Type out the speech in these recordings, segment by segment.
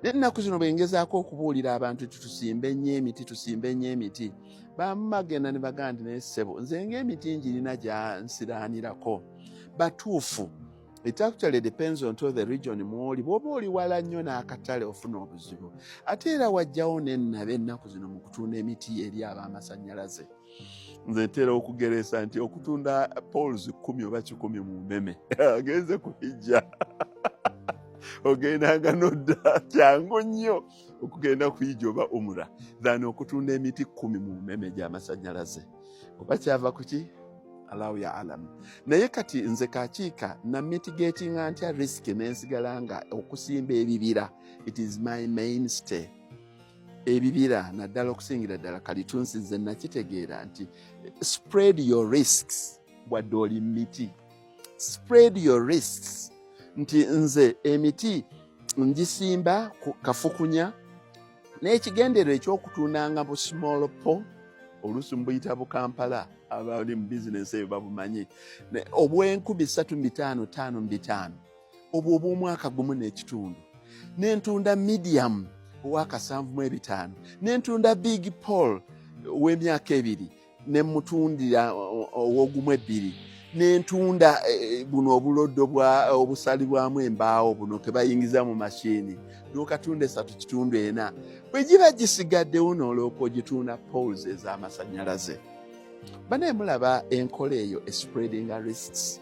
Nennaku zino bwengezaako okubuulira abantu tusimbe nnyo emiti bamagenda ne bagandi n'essebo nze ng'emiti njirina gyansiraanirako batuufu. It actually depends on the region mwoli. Bw'oba oli wala nnyo n'akatale ofuna obuzibu. Ate era wajjawo n'ennabe ennaku zino mu kutunda emiti eri ab'amasannyalaze. Nze ntera okugeresa nti okutunda poles 10 oba 100 mu mmeme agenze kubijja ogendanga nodda kyangu nnyo okugenda kuyijja oba umura than okutunda emiti 10 mu mmeme gy'amasannyalaze. Oba kyava kuki? Allahu ya'lam. Naye kati nze kakiika na mitigatinga ntya risk n'ensigala nga okusimba ebibira. It is my mainstay. Ebibira naddala okusingira ddala kalitunsize nakitegeera nti spread your risks wadde oli miti. Spread your risks. Nti nze emiti ngisimba kafukunya n'ekigendero eky'okutundanga bu small po oluusi mbuyita Bukampala abali mu bizinesi eyo babumanyi obw'enkumi 3,500 obwo obw'omwaka gumu n'ekitundu n'entunda medium ow'akasanvu-5 n'entunda big pole w'emyaka 2 ne mutundira ow'ogumu 2 n'entunda buno obuloddo obusalibwamu embaawo buno ke bayingiza mu mashini n'okatunda 3.4 bwe giba gisigaddewo n'olwoka ogitunda poles ez'amasannyalaze. Bane mulaba enkola eyo spreading risks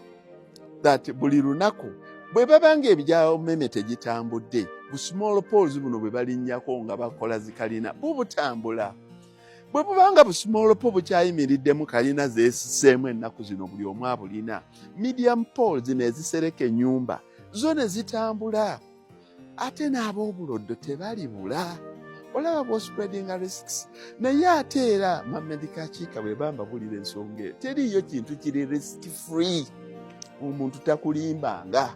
that buli lunaku bwe babanga ebijja mmeme tegitambudde bu small poles buno bwe balinnyako nga bakola zikalina bubutambula. Bwe bubanga bu small po bukyayimiriddemu kalina zeesiseemu ennaku zino buli omu abulina medium poles nezisereka ennyumba zo ne zitambula ate n'ab'obuloddo tebalibula. Olaba bwo spreading risks. Naye ate era mamedika kiika bwe bamba bulira ensonga teriiyo kintu kiri risk free omuntu takulimbanga.